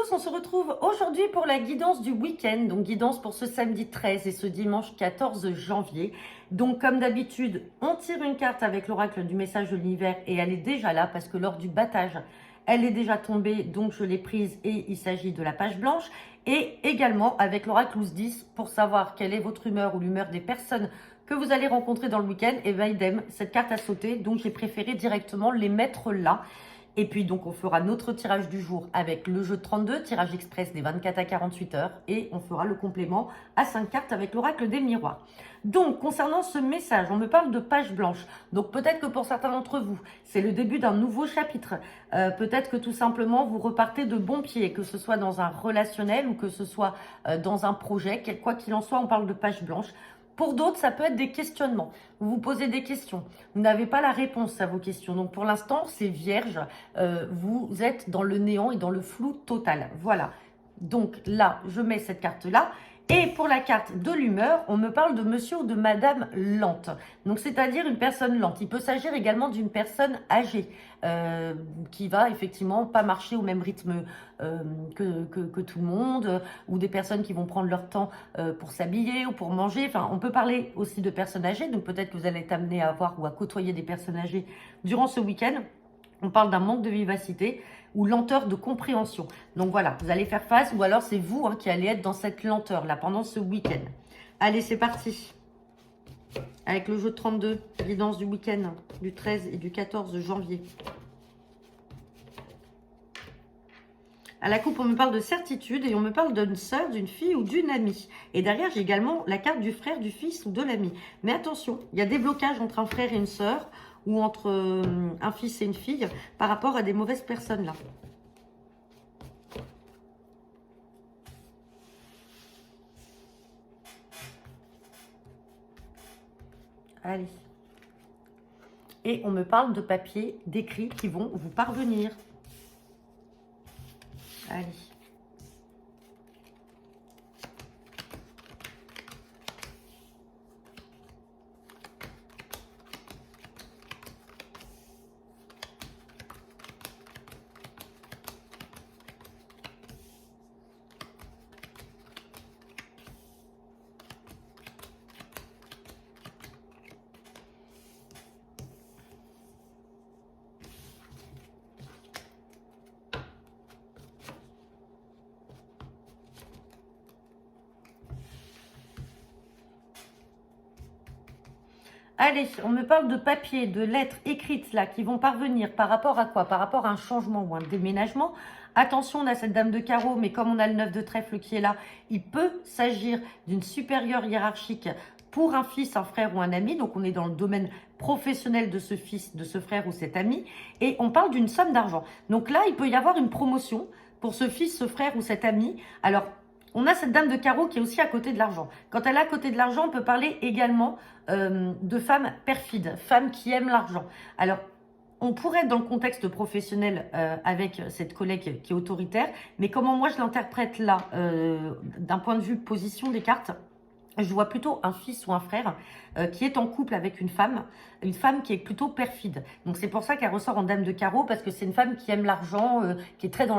tous, on se retrouve aujourd'hui pour la guidance du week-end, donc guidance pour ce samedi 13 et ce dimanche 14 janvier. Donc comme d'habitude, on tire une carte avec l'oracle du message de l'univers et elle est déjà là parce que lors du battage, elle est déjà tombée, donc je l'ai prise et il s'agit de la page blanche. Et également avec l'oracle 10 pour savoir quelle est votre humeur ou l'humeur des personnes que vous allez rencontrer dans le week-end. Et bien idem, cette carte a sauté, donc j'ai préféré directement les mettre là. Et puis donc on fera notre tirage du jour avec le jeu de 32, tirage express des 24 à 48 heures. Et on fera le complément à 5 cartes avec l'oracle des miroirs. Donc concernant ce message, on me parle de page blanche. Donc peut-être que pour certains d'entre vous, c'est le début d'un nouveau chapitre. Peut-être que tout simplement vous repartez de bon pied, que ce soit dans un relationnel ou que ce soit dans un projet. Quoi qu'il en soit, on parle de page blanche. Pour d'autres, ça peut être des questionnements. Vous vous posez des questions. Vous n'avez pas la réponse à vos questions. Donc, pour l'instant, c'est vierge. Vous êtes dans le néant et dans le flou total. Voilà. Donc, là, je mets cette carte-là. Et pour la carte de l'humeur, on me parle de monsieur ou de madame lente. Donc, c'est-à-dire une personne lente. Il peut s'agir également d'une personne âgée qui va effectivement pas marcher au même rythme que tout le monde, ou des personnes qui vont prendre leur temps pour s'habiller ou pour manger. Enfin, on peut parler aussi de personnes âgées. Donc, peut-être que vous allez être amené à avoir ou à côtoyer des personnes âgées durant ce week-end. On parle d'un manque de vivacité ou lenteur de compréhension. Donc voilà, vous allez faire face ou alors c'est vous qui allez être dans cette lenteur-là pendant ce week-end. Allez, c'est parti. Avec le jeu de 32, guidance du week-end du 13 et du 14 janvier. À la coupe, on me parle de certitude et on me parle d'une sœur, d'une fille ou d'une amie. Et derrière, j'ai également la carte du frère, du fils ou de l'ami. Mais attention, il y a des blocages entre un frère et une sœur ou entre un fils et une fille par rapport à des mauvaises personnes là. Allez. Et on me parle de papiers, d'écrits qui vont vous parvenir. Allez. Allez, on me parle de papier, de lettres écrites là qui vont parvenir par rapport à quoi? Par rapport à un changement ou un déménagement. Attention, on a cette dame de carreau, mais comme on a le 9 de trèfle qui est là, il peut s'agir d'une supérieure hiérarchique pour un fils, un frère ou un ami. Donc on est dans le domaine professionnel de ce fils, de ce frère ou cet ami. Et on parle d'une somme d'argent. Donc là, il peut y avoir une promotion pour ce fils, ce frère ou cet ami. Alors, on a cette dame de carreau qui est aussi à côté de l'argent. Quand elle est à côté de l'argent, on peut parler également de femmes perfides, femmes qui aiment l'argent. Alors, on pourrait être dans le contexte professionnel avec cette collègue qui est autoritaire, mais comment moi je l'interprète là, d'un point de vue position des cartes, je vois plutôt un fils ou un frère qui est en couple avec une femme qui est plutôt perfide. Donc c'est pour ça qu'elle ressort en dame de carreau, parce que c'est une femme qui aime l'argent, qui est très dans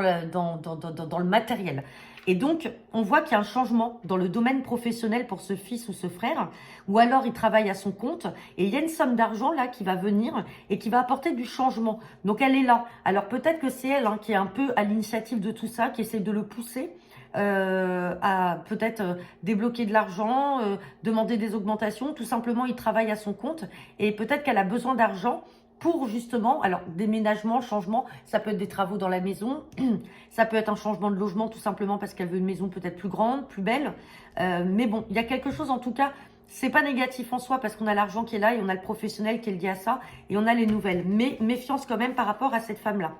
le matériel. Et donc, on voit qu'il y a un changement dans le domaine professionnel pour ce fils ou ce frère, ou alors il travaille à son compte, et il y a une somme d'argent là qui va venir et qui va apporter du changement. Donc elle est là. Alors peut-être que c'est elle qui est un peu à l'initiative de tout ça, qui essaie de le pousser à peut-être débloquer de l'argent, demander des augmentations. Tout simplement, il travaille à son compte et peut-être qu'elle a besoin d'argent pour justement, alors déménagement, changement, ça peut être des travaux dans la maison, ça peut être un changement de logement tout simplement parce qu'elle veut une maison peut-être plus grande, plus belle. Mais bon, il y a quelque chose en tout cas, c'est pas négatif en soi parce qu'on a l'argent qui est là et on a le professionnel qui est lié à ça et on a les nouvelles. Mais méfiance quand même par rapport à cette femme-là.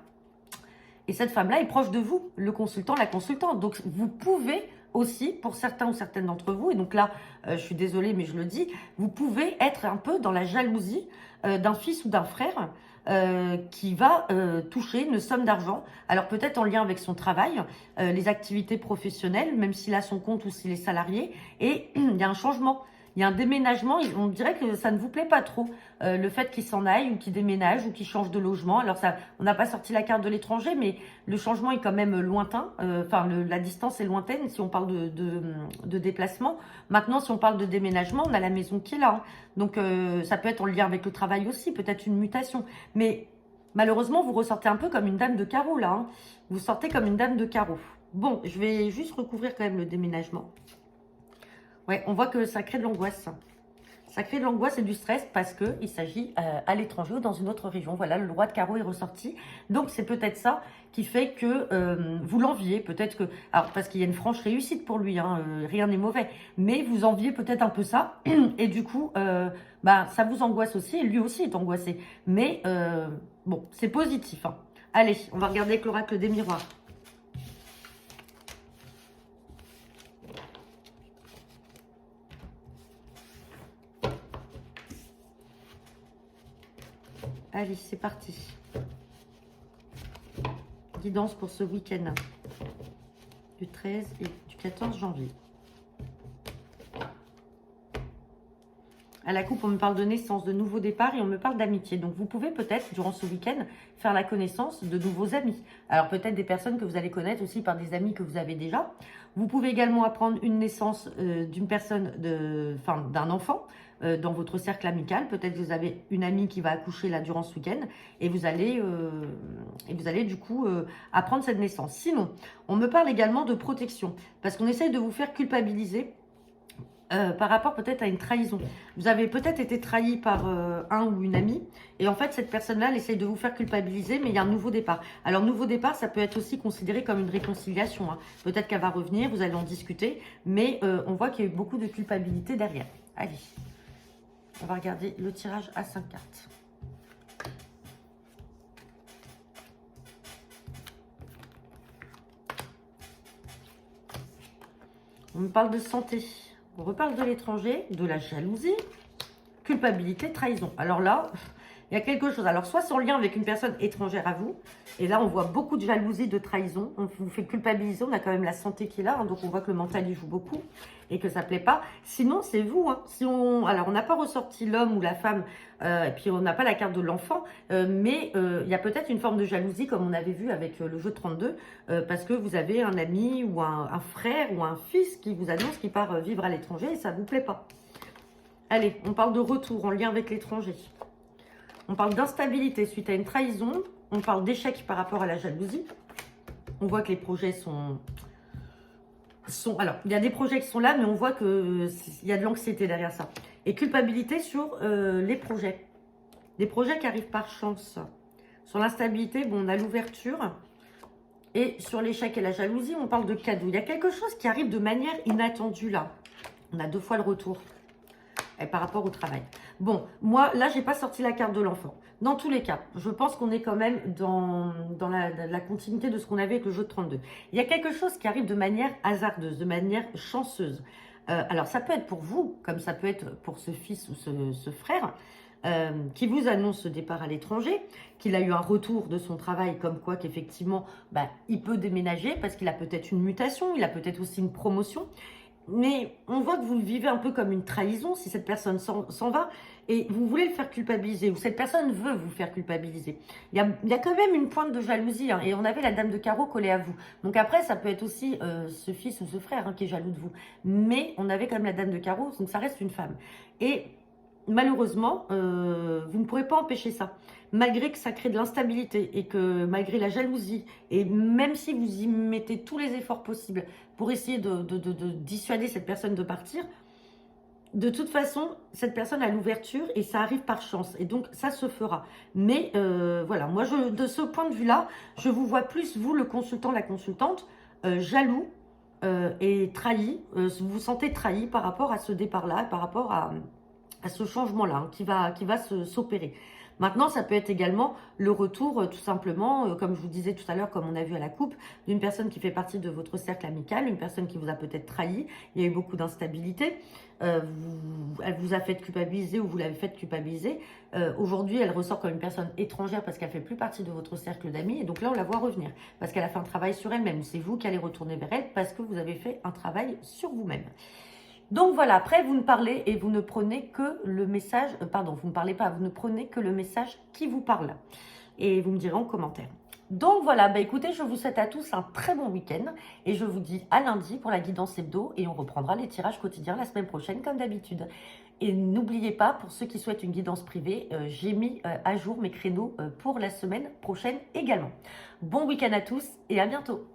Et cette femme-là est proche de vous, le consultant, la consultante. Donc, vous pouvez aussi, pour certains ou certaines d'entre vous, et donc là, je suis désolée, mais je le dis, vous pouvez être un peu dans la jalousie d'un fils ou d'un frère qui va toucher une somme d'argent. Alors, peut-être en lien avec son travail, les activités professionnelles, même s'il a son compte ou s'il est salarié. Et il y a un changement. Il y a un déménagement, on dirait que ça ne vous plaît pas trop. Le fait qu'il s'en aille ou qu'il déménage ou qu'il change de logement. Alors ça, on n'a pas sorti la carte de l'étranger, mais le changement est quand même lointain. Enfin, la distance est lointaine si on parle de déplacement. Maintenant, si on parle de déménagement, on a la maison qui est là. Hein. Donc ça peut être en lien avec le travail aussi, peut-être une mutation. Mais malheureusement, vous ressortez un peu comme une dame de carreau là. Hein. Vous sortez comme une dame de carreau. Bon, je vais juste recouvrir quand même le déménagement. Ouais, on voit que ça crée de l'angoisse. Ça crée de l'angoisse et du stress parce qu'il s'agit à l'étranger ou dans une autre région. Voilà, le roi de carreau est ressorti. Donc, c'est peut-être ça qui fait que vous l'enviez. Peut-être que... Alors, parce qu'il y a une franche réussite pour lui, hein, rien n'est mauvais. Mais vous enviez peut-être un peu ça. Et du coup, ça vous angoisse aussi. Et lui aussi est angoissé. Mais, bon, c'est positif. Hein. Allez, on va regarder avec l'oracle des miroirs. Allez, c'est parti. Guidance pour ce week-end du 13 et du 14 janvier. À la coupe, on me parle de naissance, de nouveaux départs et on me parle d'amitié. Donc, vous pouvez peut-être, durant ce week-end, faire la connaissance de nouveaux amis. Alors, peut-être des personnes que vous allez connaître aussi par des amis que vous avez déjà. Vous pouvez également apprendre une naissance d'une personne, d'un enfant dans votre cercle amical. Peut-être que vous avez une amie qui va accoucher là durant ce week-end et vous allez du coup apprendre cette naissance. Sinon, on me parle également de protection parce qu'on essaye de vous faire culpabiliser par rapport peut-être à une trahison. Vous avez peut-être été trahi par un ou une amie, et en fait, cette personne-là, elle essaye de vous faire culpabiliser, mais il y a un nouveau départ. Alors, nouveau départ, ça peut être aussi considéré comme une réconciliation. Hein. Peut-être qu'elle va revenir, vous allez en discuter, mais on voit qu'il y a eu beaucoup de culpabilité derrière. Allez, on va regarder le tirage à 5 cartes. On me parle de santé. On reparle de l'étranger, de la jalousie, culpabilité, trahison. Alors là, il y a quelque chose. Alors, soit c'est en lien avec une personne étrangère à vous. Et là, on voit beaucoup de jalousie, de trahison. On vous fait culpabiliser. On a quand même la santé qui est là. Hein, donc, on voit que le mental, il joue beaucoup. Et que ça ne plaît pas. Sinon, c'est vous. Hein. Alors, on n'a pas ressorti l'homme ou la femme. Et puis, on n'a pas la carte de l'enfant. Mais il y a peut-être une forme de jalousie, comme on avait vu avec le jeu 32. Parce que vous avez un ami ou un frère ou un fils qui vous annonce qu'il part vivre à l'étranger. Et ça ne vous plaît pas. Allez, on parle de retour en lien avec l'étranger. On parle d'instabilité suite à une trahison. On parle d'échec par rapport à la jalousie. On voit que les projets sont... Alors, il y a des projets qui sont là, mais on voit qu'il y a de l'anxiété derrière ça. Et culpabilité sur les projets. Des projets qui arrivent par chance. Sur l'instabilité, bon, on a l'ouverture. Et sur l'échec et la jalousie, on parle de cadeau. Il y a quelque chose qui arrive de manière inattendue là. On a 2 fois le retour. Et par rapport au travail. Bon, moi, là, j'ai pas sorti la carte de l'enfant. Dans tous les cas, je pense qu'on est quand même dans la continuité de ce qu'on avait avec le jeu de 32. Il y a quelque chose qui arrive de manière hasardeuse, de manière chanceuse. Alors, ça peut être pour vous, comme ça peut être pour ce fils ou ce frère, qui vous annonce ce départ à l'étranger, qu'il a eu un retour de son travail, comme quoi qu'effectivement, il peut déménager parce qu'il a peut-être une mutation, il a peut-être aussi une promotion. Mais on voit que vous le vivez un peu comme une trahison si cette personne s'en va et vous voulez le faire culpabiliser ou cette personne veut vous faire culpabiliser. Il y a quand même une pointe de jalousie hein, et on avait la dame de carreau collée à vous. Donc après, ça peut être aussi ce fils ou ce frère hein, qui est jaloux de vous. Mais on avait quand même la dame de carreau, donc ça reste une femme. Et malheureusement, vous ne pourrez pas empêcher ça. Malgré que ça crée de l'instabilité et que malgré la jalousie, et même si vous y mettez tous les efforts possibles pour essayer de dissuader cette personne de partir, de toute façon, cette personne a l'ouverture et ça arrive par chance. Et donc, ça se fera. Mais voilà, moi, de ce point de vue-là, je vous vois plus, vous, le consultant, la consultante, jaloux et trahi. Vous vous sentez trahi par rapport à ce départ-là, par rapport à ce changement-là hein, qui va s'opérer. Maintenant, ça peut être également le retour, tout simplement, comme je vous disais tout à l'heure, comme on a vu à la coupe, d'une personne qui fait partie de votre cercle amical, une personne qui vous a peut-être trahi, il y a eu beaucoup d'instabilité, elle vous a fait culpabiliser ou vous l'avez fait culpabiliser. Aujourd'hui, elle ressort comme une personne étrangère parce qu'elle fait plus partie de votre cercle d'amis, et donc là, on la voit revenir, parce qu'elle a fait un travail sur elle-même. C'est vous qui allez retourner vers elle parce que vous avez fait un travail sur vous-même. Donc voilà, après vous ne parlez et vous ne prenez que le message, pardon, vous ne parlez pas, vous ne prenez que le message qui vous parle. Et vous me direz en commentaire. Donc voilà, bah écoutez, je vous souhaite à tous un très bon week-end et je vous dis à lundi pour la guidance hebdo et on reprendra les tirages quotidiens la semaine prochaine comme d'habitude. Et n'oubliez pas, pour ceux qui souhaitent une guidance privée, j'ai mis à jour mes créneaux pour la semaine prochaine également. Bon week-end à tous et à bientôt.